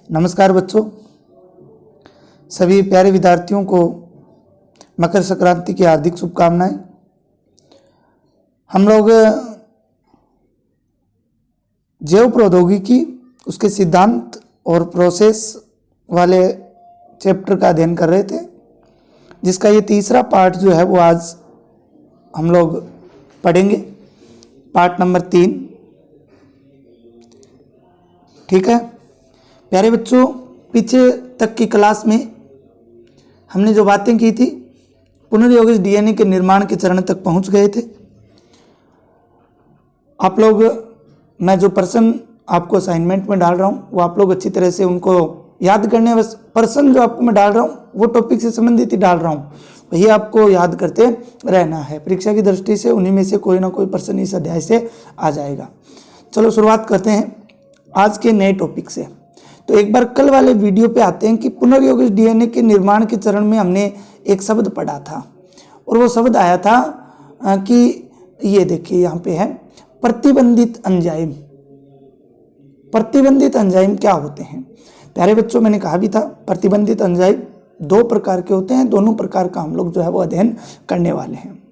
नमस्कार बच्चों, सभी प्यारे विद्यार्थियों को मकर संक्रांति की हार्दिक शुभकामनाएं। हम लोग जैव प्रौद्योगिकी, उसके सिद्धांत और प्रोसेस वाले चैप्टर का अध्ययन कर रहे थे, जिसका ये तीसरा पार्ट जो है वो आज हम लोग पढ़ेंगे, पार्ट नंबर 3। ठीक है प्यारे बच्चों, पीछे तक की क्लास में हमने जो बातें की थी, पुनर्योजित डीएनए के निर्माण के चरण तक पहुंच गए थे। आप लोग, मैं जो प्रश्न आपको असाइनमेंट में डाल रहा हूं वो आप लोग अच्छी तरह से उनको याद करने, बस प्रश्न जो आपको मैं डाल रहा हूं वो टॉपिक से संबंधित ही डाल रहा हूं, वही आपको याद करते रहना है। परीक्षा की दृष्टि से उन्हीं में से कोई ना कोई प्रश्न इस अध्याय से आ जाएगा। चलो शुरुआत करते हैं आज के नए टॉपिक से। तो एक बार कल वाले वीडियो पे आते हैं कि पुनर्योजित डीएनए के निर्माण के चरण में हमने एक शब्द पढ़ा था, और वो शब्द आया था कि ये देखिए यहाँ पे है प्रतिबंधित एंजाइम। प्रतिबंधित एंजाइम क्या होते हैं प्यारे बच्चों? मैंने कहा भी था प्रतिबंधित एंजाइम दो प्रकार के होते हैं, दोनों प्रकार का हम लोग जो है वो अध्ययन करने वाले हैं।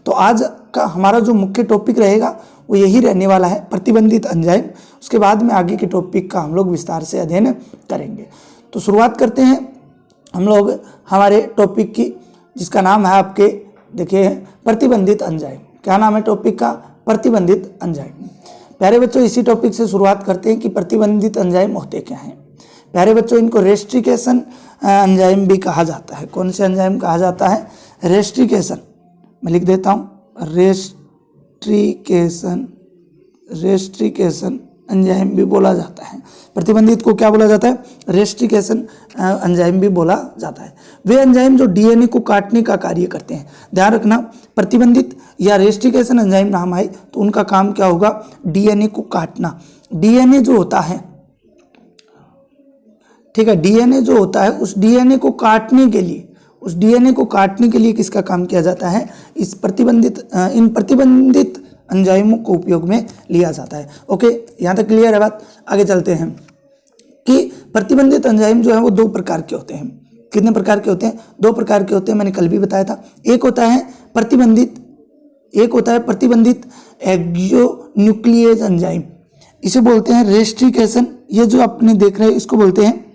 तो आज का हमारा जो मुख्य टॉपिक रहेगा वो यही रहने वाला है, प्रतिबंधित एंजाइम। उसके बाद में आगे के टॉपिक का हम लोग विस्तार से अध्ययन करेंगे। तो शुरुआत करते हैं हम लोग हमारे टॉपिक की, जिसका नाम है आपके देखिए प्रतिबंधित एंजाइम। क्या नाम है टॉपिक का? प्रतिबंधित एंजाइम। प्यारे बच्चों, इसी टॉपिक से शुरुआत करते हैं कि प्रतिबंधित एंजाइम होते क्या हैं। प्यारे बच्चों, इनको रेस्ट्रिकेशन एंजाइम भी कहा जाता है। कौन से एंजाइम कहा जाता है? रेस्ट्रिकेशन। मैं लिख देता हूँ, रेस्ट्रिकेशन एंजाइम भी बोला जाता है। प्रतिबंधित को क्या बोला जाता है? रेस्ट्रिकेशन एंजाइम भी बोला जाता है। वे एंजाइम जो डीएनए को काटने का कार्य करते हैं। ध्यान रखना, प्रतिबंधित या रेस्ट्रिकेशन एंजाइम नाम आए तो उनका काम क्या होगा? डीएनए को काटना। डीएनए जो होता है, ठीक है, डीएनए जो होता है उस डीएनए को काटने के लिए किसका काम किया जाता है? इन प्रतिबंधित एंजाइमों को उपयोग में लिया जाता है। ओके, यहाँ तक क्लियर है बात? आगे चलते हैं कि प्रतिबंधित एंजाइम जो है वो दो प्रकार के होते हैं। कितने प्रकार के होते हैं? दो प्रकार के होते हैं, मैंने कल भी बताया था। एक होता है प्रतिबंधित एक्सोन्यूक्लियेज एंजाइम, इसे बोलते हैं रेस्ट्रिकेशन। ये जो आपने देख रहे हैं इसको बोलते हैं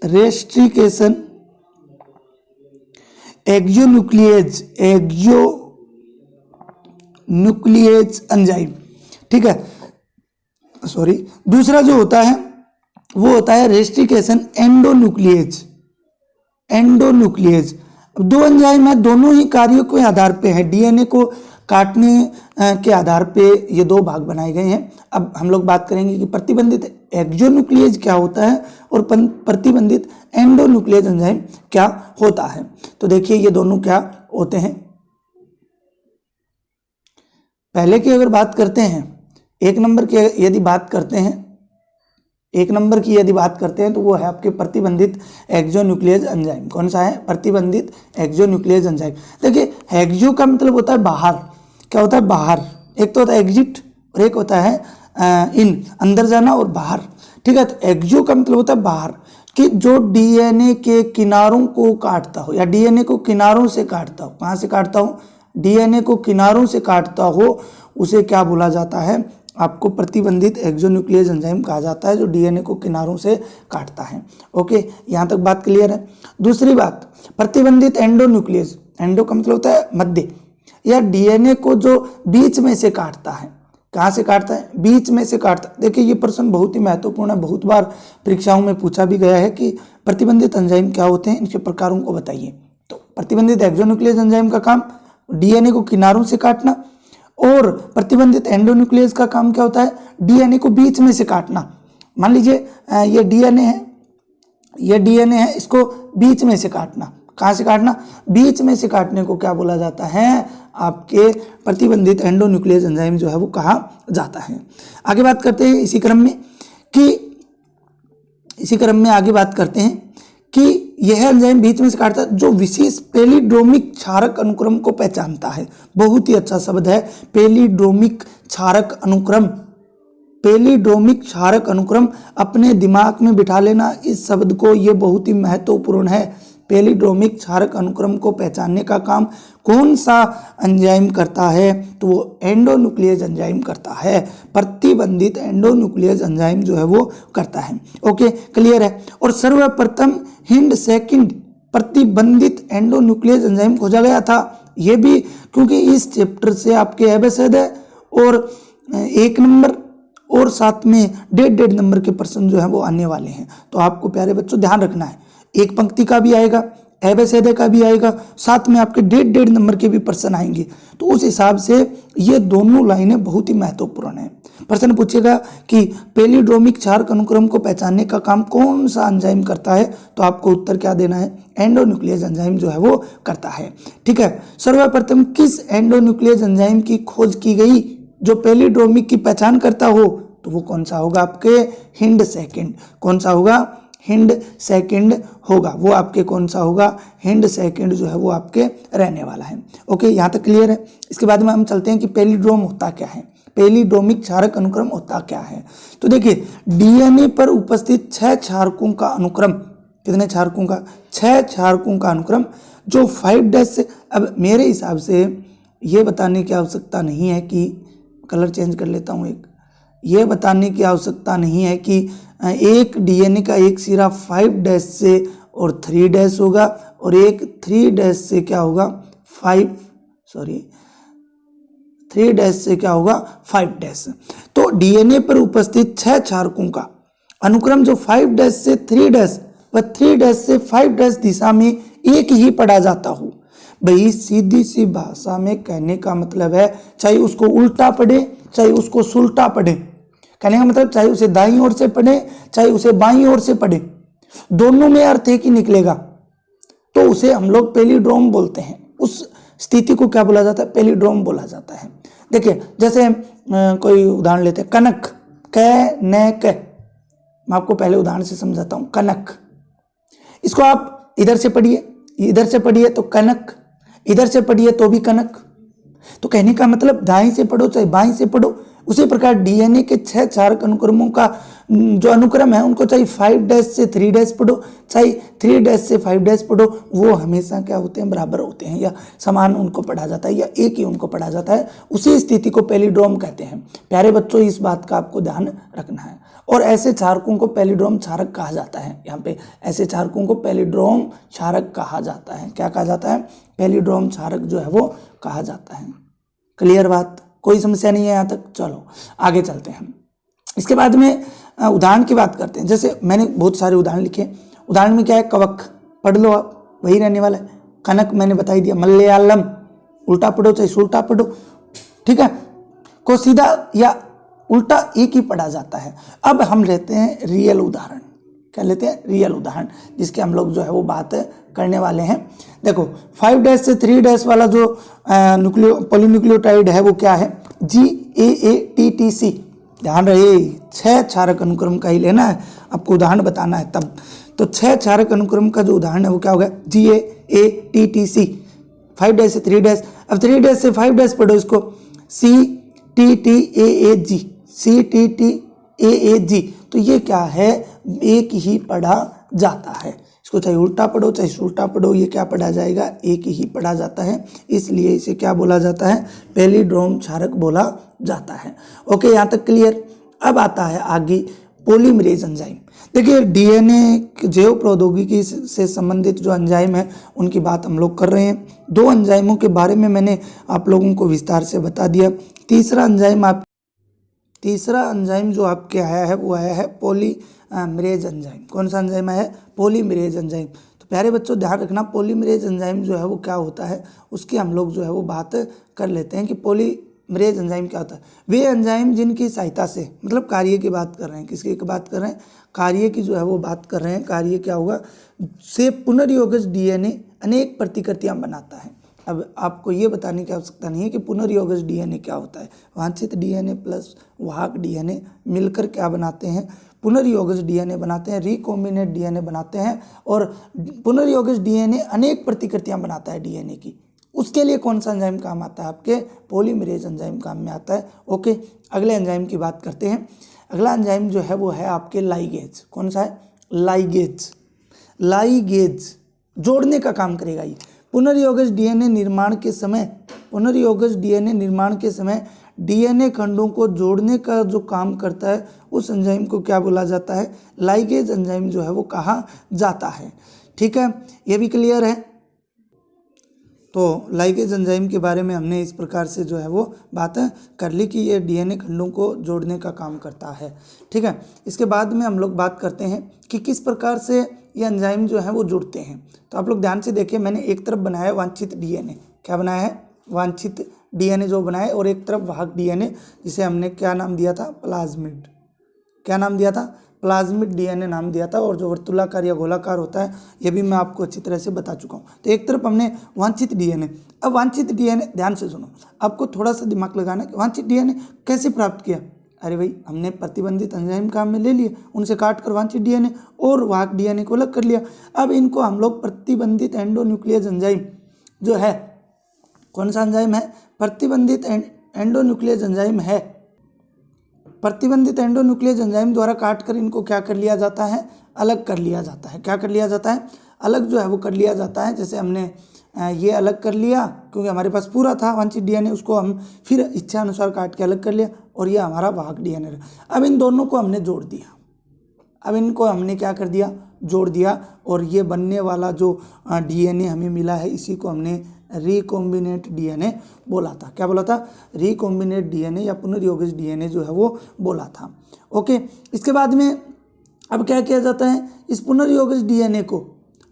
रेस्ट्रिकेशन एक्सोन्यूक्लियेज एंजाइम। ठीक है, सॉरी। दूसरा जो होता है वो होता है रेस्ट्रिकेशन एंडोन्यूक्लियेज। अब दो एंजाइम है, दोनों ही कार्यों के आधार पे है, डीएनए को काटने के आधार पे ये दो भाग बनाए गए हैं। अब हम लोग बात करेंगे कि प्रतिबंधित एक्सोन्यूक्लियेज क्या होता है और प्रतिबंधित एंडोन्यूक्लियेज एंजाइम क्या होता है। तो देखिए ये दोनों क्या होते हैं। पहले की अगर बात करते हैं, एक नंबर की यदि बात करते हैं तो वो है आपके प्रतिबंधित एक्सोन्यूक्लियेज एंजाइम। कौन सा है? प्रतिबंधित एक्सोन्यूक्लियेज एंजाइम। देखिए एक्सो का मतलब होता है बाहर। क्या होता है? बाहर। एक तो होता है एग्जिट और एक होता है इन, अंदर जाना और बाहर। ठीक है, तो एक्सो का मतलब होता है बाहर, कि जो डीएनए के किनारों को काटता हो या डीएनए को किनारों से काटता हो। कहाँ से काटता हो? डीएनए को किनारों से काटता हो, उसे क्या बोला जाता है? आपको प्रतिबंधित एक्सोन्यूक्लियेज एंजाइम कहा जाता है, जो डीएनए को किनारों से काटता है। ओके, यहाँ तक बात क्लियर है। दूसरी बात, प्रतिबंधित एंडोन्यूक्लियेज। एंडो का मतलब होता है मध्य, या डीएनए को जो बीच में से काटता है। कहाँ से काटता है? बीच में से काटता है। देखिए ये प्रश्न बहुत ही महत्वपूर्ण है, बहुत बार परीक्षाओं में पूछा भी गया है कि प्रतिबंधित एंजाइम क्या होते हैं, इनके प्रकारों को बताइए। तो प्रतिबंधित एक्सोन्यूक्लियेज एंजाइम का काम डीएनए को किनारों से काटना, और प्रतिबंधित एंडोन्यूक्लियेज का काम क्या होता है? डीएनए को बीच में से काटना। मान लीजिए ये डीएनए है, इसको बीच में से काटना। कहाँ से काटना? बीच में से काटने को क्या बोला जाता है? आपके प्रतिबंधित एंडोन्यूक्लियेज एंजाइम जो है वो कहा जाता है। आगे बात करते हैं इसी क्रम में आगे बात करते हैं कि यह एंजाइम बीच में से काटता है जो विशेष पेलिड्रोमिक क्षारक अनुक्रम को पहचानता है। बहुत ही अच्छा शब्द है, पेलिड्रोमिक क्षारक अनुक्रम। पैलिड्रोमिक क्षारक अनुक्रम अपने दिमाग में बिठा लेना इस शब्द को, ये बहुत ही महत्वपूर्ण है। पैलिड्रोमिक क्षारक अनुक्रम को पहचानने का काम कौन सा एंजाइम करता है? तो वो एंडोन्यूक्लियस एंजाइम करता है, प्रतिबंधित एंडोन्यूक्लियस एंजाइम जो है वो करता है। ओके, क्लियर है। और सर्वप्रथम हिंड सेकंड प्रतिबंधित एंडोन्यूक्लियस एंजाइम खोजा गया था। ये भी क्योंकि इस चैप्टर से आपके एबेसेड है और 1 नंबर और साथ में 1.5 नंबर के प्रश्न जो है वो आने वाले हैं, तो आपको प्यारे बच्चों ध्यान रखना है। एक पंक्ति का भी आएगा, एबेसेड का भी आएगा, साथ में आपके 1.5 नंबर के भी प्रश्न आएंगे। तो उस हिसाब से ये दोनों लाइनें बहुत ही महत्वपूर्ण है। प्रश्न पूछेगा कि पैलिड्रोमिक क्षारक अनुक्रम को पहचानने का काम कौन सा एंजाइम करता है, तो आपको उत्तर क्या देना है? एंडोन्यूक्लियस एंजाइम जो है वो करता है। ठीक है, सर्वप्रथम किस एंडोन्यूक्लियस एंजाइम की खोज की गई जो पैलिड्रोमिक की पहचान करता हो? तो वो कौन सा होगा? आपके हिंड सेकंड। कौन सा होगा? हिंड सेकंड होगा। वो आपके कौन सा होगा? हिंड सेकंड जो है वो आपके रहने वाला है। ओके, यहाँ तक क्लियर है। इसके बाद में हम चलते हैं कि पैलिड्रोम होता क्या है, पैलिड्रोमिक क्षारक अनुक्रम होता क्या है। तो देखिए, डीएनए पर उपस्थित 6 क्षारकों का अनुक्रम, कितने क्षारकों का? 6 क्षारकों का अनुक्रम जो 5' से, अब मेरे हिसाब से ये बताने की आवश्यकता नहीं है कि, कलर चेंज कर लेता हूँ एक, ये बताने की आवश्यकता नहीं है कि एक डीएनए का एक सिरा 5' से और 3' होगा और एक 3' से क्या होगा? 3' से क्या होगा? 5'। तो डीएनए पर उपस्थित 6 क्षारकों का अनुक्रम जो 5' से 3' व 3' से 5' दिशा में एक ही पढ़ा जाता हो। भाई सीधी सी भाषा में कहने का मतलब है, चाहे उसको उल्टा पढ़े चाहे उसको सुलटा पढ़े, कहने का मतलब चाहे उसे दाईं ओर से पढ़े चाहे उसे बाईं ओर से पढ़े, दोनों में अर्थ एक ही निकलेगा, तो उसे हम लोग पैलिड्रोम बोलते हैं। उस स्थिति को क्या बोला जाता है? पैलिड्रोम बोला जाता है। देखिए, जैसे कोई उदाहरण लेते हैं, कनक, क न क। मैं आपको पहले उदाहरण से समझाता हूँ। कनक, इसको आप इधर से पढ़िए, इधर से पढ़िए तो कनक, इधर से पढ़िए तो भी कनक। तो कहने का मतलब दाएं से पढ़ो चाहे बाएं से पढ़ो। उसी प्रकार डीएनए के 6 क्षारक अनुक्रमों का जो अनुक्रम है उनको चाहे 5' से 3' पढ़ो चाहे 3' से 5' पढ़ो, वो हमेशा क्या होते हैं? बराबर होते हैं या समान उनको पढ़ा जाता है या एक ही उनको पढ़ा जाता है। उसी स्थिति को पैलिड्रोम कहते हैं। प्यारे बच्चों, इस बात का आपको ध्यान रखना है। और ऐसे क्षारकों को पैलिड्रोम क्षारक कहा जाता है। यहाँ पे ऐसे क्षारकों को पैलिड्रोम क्षारक कहा जाता है। क्या कहा जाता है? पैलिड्रोम क्षारक जो है वो कहा जाता है। क्लियर बात? कोई समस्या नहीं है यहाँ तक? चलो आगे चलते हैं। इसके बाद में उदाहरण की बात करते हैं। जैसे मैंने बहुत सारे उदाहरण लिखे। उदाहरण में क्या है? कवक, पढ़ लो आप, वही रहने वाला है। कनक मैंने बता ही दिया। मलयालम, उल्टा पढ़ो चाहे सुलटा पढ़ो, ठीक है, को सीधा या उल्टा एक ही पढ़ा जाता है। अब हम लेते हैं रियल उदाहरण। क्या लेते हैं? रियल उदाहरण, जिसके हम लोग जो है वो बात करने वाले हैं। देखो, 5' से 3' वाला जो पॉलीन्यूक्लियोटाइड है वो क्या है? GAATTC। ध्यान रहे, 6 क्षारक अनुक्रम का ही लेना है, आपको उदाहरण बताना है तब। तो 6 क्षारक अनुक्रम का जो उदाहरण है वो क्या होगा? GAATTC, 5' से 3'। अब 3' से 5' पढ़ो इसको, CTTAAG, CTTAAG। तो ये क्या है? एक ही पढ़ा जाता है। इसको चाहे उल्टा पढ़ो चाहे सुलटा पढ़ो, ये क्या पढ़ा जाएगा? एक ही पढ़ा जाता है। इसलिए इसे क्या बोला जाता है? पैलिड्रोम क्षारक बोला जाता है। ओके, यहाँ तक क्लियर। अब आता है आगे पॉलीमरेज एंजाइम। देखिए, डीएनए जैव प्रौद्योगिकी से संबंधित जो एंजाइम है उनकी बात हम लोग कर रहे हैं। 2 एंजाइमों के बारे में मैंने आप लोगों को विस्तार से बता दिया। तीसरा एंजाइम जो आपके आया है वो आया है पॉलीमरेज एंजाइम। कौन सा एंजाइम है? Polymerase enzyme. तो प्यारे बच्चों ध्यान रखना, पॉलीमरेज एंजाइम जो है वो क्या होता है उसकी हम लोग जो है वो बात कर लेते हैं कि पॉलीमरेज एंजाइम क्या होता है। वे एंजाइम जिनकी सहायता से, मतलब कार्य की बात कर रहे हैं, किसकी बात कर रहे हैं? कार्य की जो है वो बात कर रहे हैं। कार्य क्या होगा? से पुनर्योगज डीएनए अनेक प्रतिकृतियां बनाता है। अब आपको ये बताने की आवश्यकता नहीं है कि पुनर्योगज डीएनए क्या होता है। वांछित डीएनए प्लस वाहक डीएनए मिलकर क्या बनाते हैं? पुनर्योगज डीएनए बनाते हैं, रिकॉम्बिनेट डीएनए बनाते हैं। और पुनर्योगज डीएनए अनेक प्रतिकृतियां बनाता है डीएनए की। उसके लिए कौन सा एंजाइम काम आता है? आपके पॉलीमरेज एंजाइम काम में आता है। ओके, अगले एंजाइम की बात करते हैं। अगला एंजाइम जो है वो है आपके लाइगेज। कौन सा है? लाइगेज। लाइगेज जोड़ने का काम करेगा ये। पुनर्योगज डीएनए निर्माण के समय, पुनर्योगज डीएनए निर्माण के समय डीएनए खंडों को जोड़ने का जो काम करता है उस एंजाइम को क्या बोला जाता है? लाइगेज एंजाइम जो है वो कहा जाता है। ठीक है, ये भी क्लियर है। तो लाइगेज एंजाइम के बारे में हमने इस प्रकार से जो है वो बात कर ली कि ये डीएनए खंडों को जोड़ने का काम करता है। ठीक है, इसके बाद में हम लोग बात करते हैं कि किस प्रकार से ये एंजाइम जो है वो जुड़ते हैं। तो आप लोग ध्यान से देखिए, मैंने एक तरफ बनाया है वांछित डीएनए। क्या बनाया है? वांछित डीएनए जो बनाया है, और एक तरफ वाहक डीएनए जिसे हमने क्या नाम दिया था? प्लाज्मिड। क्या नाम दिया था? प्लाज्मिड डीएनए नाम दिया था। और जो वर्तुलाकार या गोलाकार होता है ये भी मैं आपको अच्छी तरह से बता चुका हूँ। तो एक तरफ हमने वांछित डीएनए, अब वांछित डीएनए ध्यान से सुनो, आपको थोड़ा सा दिमाग लगाना कि वांछित डीएनए कैसे प्राप्त किया। अरे भाई, हमने प्रतिबंधित एंजाइम काम में ले लिए, उनसे काट कर वांछित डीएनए और वाहक डीएनए को अलग कर लिया। अब इनको हम लोग प्रतिबंधित एंडोन्यूक्लियस एंजाइम जो है, कौन सा एंजाइम है? प्रतिबंधित एंडोन्यूक्लियस एंजाइम है। प्रतिबंधित एंडोन्यूक्लियस एंजाइम द्वारा काट कर इनको क्या कर लिया जाता है? अलग कर लिया जाता है। क्या कर लिया जाता है? अलग जो है वो कर लिया जाता है। जैसे हमने ये अलग कर लिया क्योंकि हमारे पास पूरा था वांछित डीएनए, उसको हम फिर इच्छा अनुसार काट के अलग कर लिया, और ये हमारा वाहक डीएनए रहा। अब इन दोनों को हमने जोड़ दिया। अब इनको हमने क्या कर दिया? जोड़ दिया, और ये बनने वाला जो डीएनए हमें मिला है इसी को हमने रिकॉम्बिनेट डीएनए बोला था। क्या बोला था? रिकॉम्बिनेट डीएनए या पुनर्योगज डीएनए जो है वो बोला था। ओके, इसके बाद में अब क्या किया जाता है? इस पुनर्योगज डीएनए को,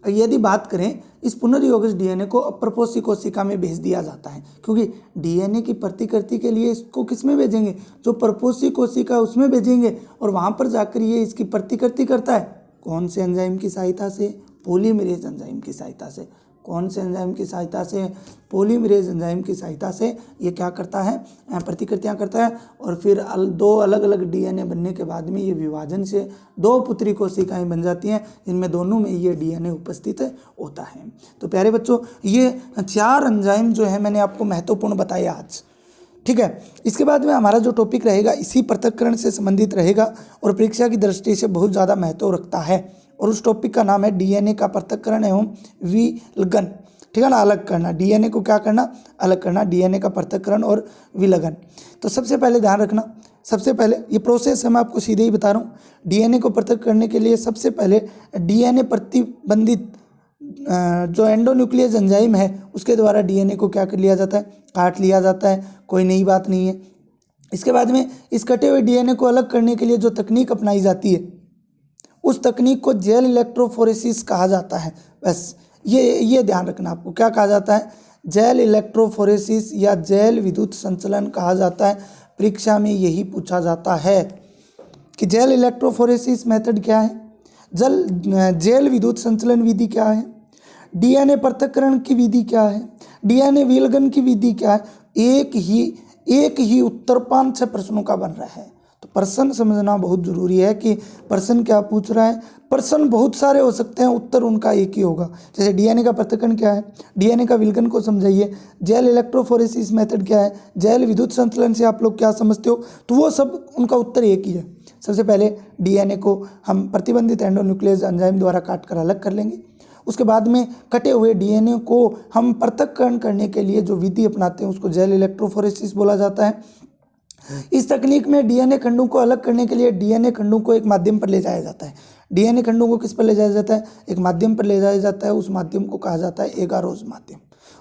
यदि बात करें, इस पुनर्योगज डीएनए को अप्रपोषी कोशिका में भेज दिया जाता है, क्योंकि डीएनए की प्रतिकृति के लिए इसको किस में भेजेंगे? जो प्रपोषी कोशिका उसमें भेजेंगे, और वहाँ पर जाकर ये इसकी प्रतिकृति करता है। कौन से एंजाइम की सहायता से? पॉलीमरेज एंजाइम की सहायता से। कौन से एंजाइम की सहायता से? पॉलीमरेज एंजाइम की सहायता से ये क्या करता है? प्रतिकृतियाँ करता है, और फिर दो अलग अलग डीएनए बनने के बाद में ये विभाजन से दो पुत्री कोशिकाएं बन जाती हैं, जिनमें दोनों में ये डीएनए उपस्थित होता है। तो प्यारे बच्चों, ये 4 एंजाइम जो है मैंने आपको महत्वपूर्ण बताया आज। ठीक है, इसके बाद में हमारा जो टॉपिक रहेगा इसी पृथक्करण से संबंधित रहेगा, और परीक्षा की दृष्टि से बहुत ज़्यादा महत्व रखता है, और उस टॉपिक का नाम है डीएनए का पृथक्करण एवं विलगन। ठीक है ना, अलग करना। डीएनए को क्या करना? अलग करना। डीएनए का पृथक्करण और विलगन। तो सबसे पहले ध्यान रखना, सबसे पहले ये प्रोसेस है, मैं आपको सीधे ही बता रहा हूँ। डीएनए को पृथक करने के लिए सबसे पहले डीएनए प्रतिबंधित जो एंडोन्यूक्लियस एंजाइम है उसके द्वारा डीएनए को क्या कर लिया जाता है? काट लिया जाता है। कोई नई बात नहीं है। इसके बाद में इस कटे हुए डीएनए को अलग करने के लिए जो तकनीक अपनाई जाती है उस तकनीक को जेल इलेक्ट्रोफोरेसिस कहा जाता है। बस ये ध्यान रखना आपको, क्या कहा जाता है? जेल इलेक्ट्रोफोरेसिस या जेल विद्युत संचलन कहा जाता है। परीक्षा में यही पूछा जाता है कि जेल इलेक्ट्रोफोरेसिस मेथड क्या है, जेल विद्युत संचलन विधि क्या है, डीएनए पृथक्करण की विधि क्या है, डीएनए विलगन की विधि क्या है। एक ही उत्तर 5-6 प्रश्नों का बन रहा है। तो प्रश्न समझना बहुत जरूरी है कि प्रश्न क्या पूछ रहा है। प्रश्न बहुत सारे हो सकते हैं, उत्तर उनका एक ही होगा। जैसे डीएनए का पृथक्करण क्या है, डीएनए का विलगन को समझाइए, जेल इलेक्ट्रोफोरेसिस मेथड क्या है, जेल विद्युत संचलन से आप लोग क्या समझते हो, तो वो सब उनका उत्तर एक ही है। सबसे पहले डीएनए को हम प्रतिबंधित एंडोन्यूक्लियस एंजाइम द्वारा काट कर अलग कर लेंगे। उसके बाद में कटे हुए डीएनए को हम पृथक्करण करने के लिए जो विधि अपनाते हैं उसको जेल इलेक्ट्रोफोरेसिस बोला जाता है। इस तकनीक में डीएनए खंडों को अलग करने के लिए डीएनए खंडों को एक माध्यम पर ले जाया जाता है। डीएनए खंडों को किस पर ले जाया जाता है? एक माध्यम पर ले जाया जाता है। उस माध्यम को कहा जाता है एगारोज माध्यम।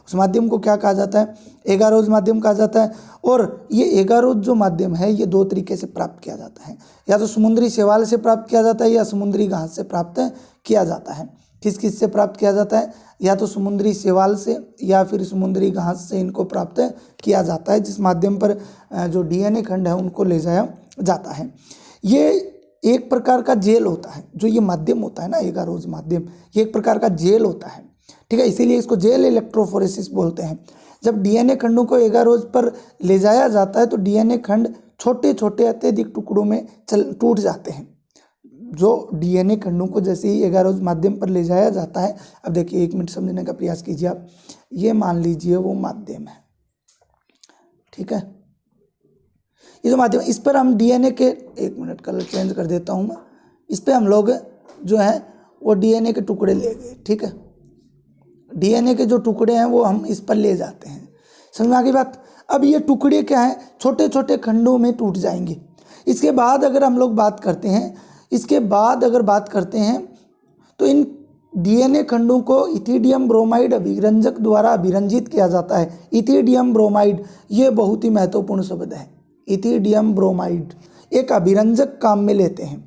उस माध्यम को क्या कहा जाता है? एगारोज माध्यम कहा जाता है। और ये एगारोज जो माध्यम है ये 2 तरीके से प्राप्त किया जाता है, या तो समुद्री शैवाल से प्राप्त किया जाता है या समुद्री घास से प्राप्त किया जाता है। किस किस से प्राप्त किया जाता है? या तो समुद्री शैवाल से या फिर समुद्री घास से इनको प्राप्त किया जाता है, जिस माध्यम पर जो डीएनए खंड है उनको ले जाया जाता है। ये एक प्रकार का जेल होता है, जो ये माध्यम होता है ना एगारोज माध्यम, ये एक प्रकार का जेल होता है। ठीक है, इसीलिए इसको जेल इलेक्ट्रोफोरेसिस बोलते हैं। जब डीएनए खंडों को एगारोज पर ले जाया जाता है तो डीएनए खंड छोटे छोटे अत्यधिक टुकड़ों में टूट जाते हैं। जो डीएनए खंडों को जैसे ही एगारोज माध्यम पर ले जाया जाता है, अब देखिए 1 मिनट समझने का प्रयास कीजिए आप। ये मान लीजिए वो माध्यम है, ठीक है, ये जो माध्यम, इस पर हम डीएनए के, एक मिनट कलर चेंज कर देता हूँ मैं, इस पर हम लोग जो है वो डीएनए के टुकड़े ले गए, ठीक है, डीएनए के जो टुकड़े हैं वो हम इस पर ले जाते हैं। समझ में आ गई बात। अब ये टुकड़े क्या है, छोटे छोटे खंडों में टूट जाएंगे। इसके बाद अगर हम लोग बात करते हैं, इसके बाद अगर बात करते हैं तो इन डीएनए खंडों को इथिडियम ब्रोमाइड अभिरंजक द्वारा अभिरंजित किया जाता है। इथिडियम ब्रोमाइड, ये बहुत ही महत्वपूर्ण शब्द है। इथिडियम ब्रोमाइड एक अभिरंजक काम में लेते हैं।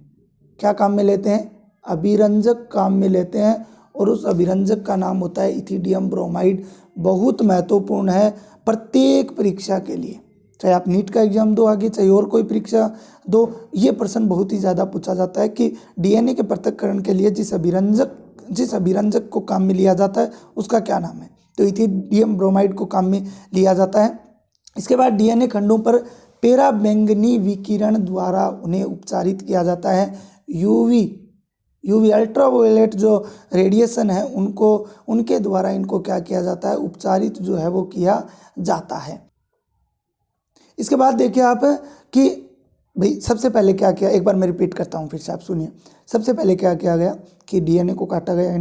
क्या काम में लेते हैं? अभिरंजक काम में लेते हैं, और उस अभिरंजक का नाम होता है इथिडियम ब्रोमाइड। बहुत महत्वपूर्ण है प्रत्येक परीक्षा के लिए, चाहे आप नीट का एग्जाम दो आगे, चाहे और कोई परीक्षा दो, ये प्रश्न बहुत ही ज़्यादा पूछा जाता है कि डीएनए के पृथक्करण के लिए जिस अभिरंजक को काम में लिया जाता है उसका क्या नाम है। तो इथिडियम ब्रोमाइड को काम में लिया जाता है। इसके बाद डीएनए खंडों पर पराबैंगनी विकिरण द्वारा उन्हें उपचारित किया जाता है। यूवी अल्ट्रावायलेट जो रेडिएशन है उनके द्वारा इनको क्या किया जाता है, उपचारित जो है वो किया जाता है। इसके बाद देखिए आप कि भाई सबसे पहले क्या किया, एक बार मैं रिपीट करता हूँ फिर से आप सुनिए। सबसे पहले क्या किया गया कि डीएनए को काटा गया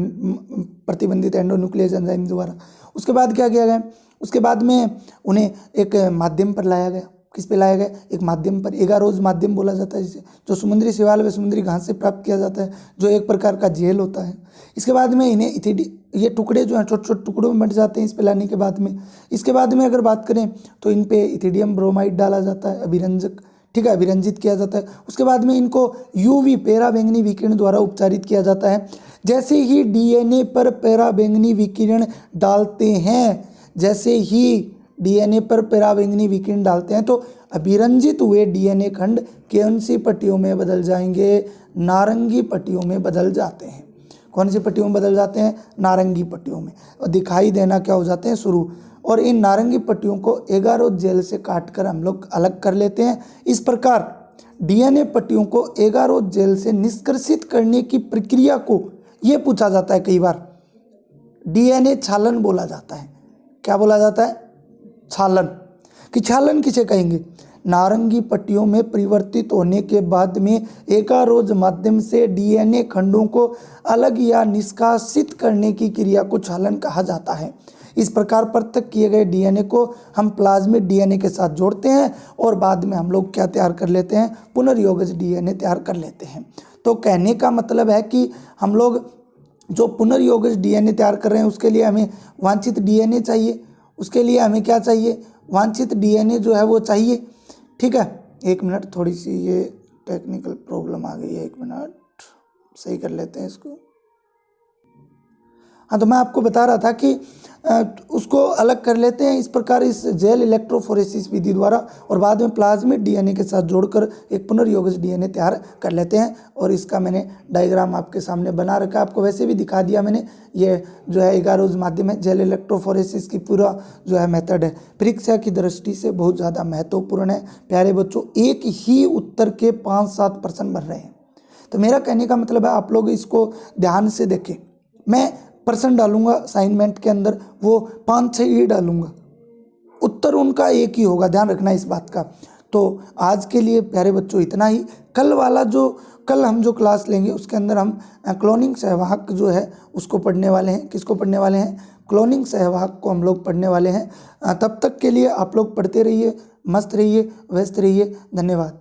प्रतिबंधित एंडोन्यूक्लियस एंजाइम द्वारा। उसके बाद क्या किया गया, उसके बाद में उन्हें एक माध्यम पर लाया गया। किस पे लाया गया? एक माध्यम पर, एगारोज माध्यम बोला जाता है जिसे, जो समुद्री शैवाल व समुद्री घास से प्राप्त किया जाता है, जो एक प्रकार का जेल होता है। इसके बाद में इन्हें ये टुकड़े जो हैं छोटे छोटे टुकड़ों में बंट जाते हैं इस पे लाने के बाद में। इसके बाद में अगर बात करें तो इन पे इथिडियम ब्रोमाइड डाला जाता है, अभिरंजक, ठीक है, अभिरंजित किया जाता है। उसके बाद में इनको यूवी पराबैंगनी विकिरण द्वारा उपचारित किया जाता है। जैसे ही डीएनए पर पराबैंगनी विकिरण डालते हैं, जैसे ही डीएनए पर पराबैंगनी विकिरण डालते हैं तो अभिरंजित हुए डीएनए खंड कौन सी पट्टियों में बदल जाएंगे? नारंगी पट्टियों में बदल जाते हैं। कौन सी पट्टियों में बदल जाते हैं? नारंगी पट्टियों में। और दिखाई देना क्या हो जाते हैं? शुरू। और इन नारंगी पट्टियों को एगारोज जेल से काटकर हम लोग अलग कर लेते हैं। इस प्रकार डीएनए पट्टियों को एगारोज जेल से निष्कर्षित करने की प्रक्रिया को ये पूछा जाता है कई बार, डीएनए क्षालन बोला जाता है। क्या बोला जाता है? क्षालन। कि क्षालन किसे कहेंगे? नारंगी पट्टियों में परिवर्तित होने के बाद में एगारोज माध्यम से डीएनए खंडों को अलग या निष्कासित करने की क्रिया को क्षालन कहा जाता है। इस प्रकार पृथक किए गए डीएनए को हम प्लाज्मिड डीएनए के साथ जोड़ते हैं और बाद में हम लोग क्या तैयार कर लेते हैं? पुनर्योगज डीएनए तैयार कर लेते हैं। तो कहने का मतलब है कि हम लोग जो पुनर्योगज डीएनए तैयार कर रहे हैं उसके लिए हमें वांछित डीएनए चाहिए। उसके लिए हमें क्या चाहिए? वांछित डीएनए जो है वो चाहिए, ठीक है। एक मिनट, थोड़ी सी ये टेक्निकल प्रॉब्लम आ गई है, एक मिनट सही कर लेते हैं इसको। हाँ, तो मैं आपको बता रहा था कि उसको अलग कर लेते हैं इस प्रकार, इस जेल इलेक्ट्रोफोरेसिस विधि द्वारा, और बाद में प्लाज्मिड डीएनए के साथ जोड़कर एक पुनर्योगज डीएनए तैयार कर लेते हैं। और इसका मैंने डायग्राम आपके सामने बना रखा है, आपको वैसे भी दिखा दिया मैंने। ये जो है एगारोज माध्यम है, जेल इलेक्ट्रोफोरेसिस की पूरा जो है मेथड है, परीक्षा की दृष्टि से बहुत ज़्यादा महत्वपूर्ण है। प्यारे बच्चों, एक ही उत्तर के 5-7 प्रश्न बन रहे हैं। तो मेरा कहने का मतलब है आप लोग इसको ध्यान से देखें। मैं प्रश्न डालूंगा असाइनमेंट के अंदर, वो 5-6 ही डालूंगा, उत्तर उनका एक ही होगा, ध्यान रखना इस बात का। तो आज के लिए प्यारे बच्चों इतना ही। कल हम जो क्लास लेंगे उसके अंदर हम क्लोनिंग सहवाहक जो है उसको पढ़ने वाले हैं। किसको पढ़ने वाले हैं? क्लोनिंग सहवाहक को हम लोग पढ़ने वाले हैं। तब तक के लिए आप लोग पढ़ते रहिए, मस्त रहिए, व्यस्त रहिए। धन्यवाद।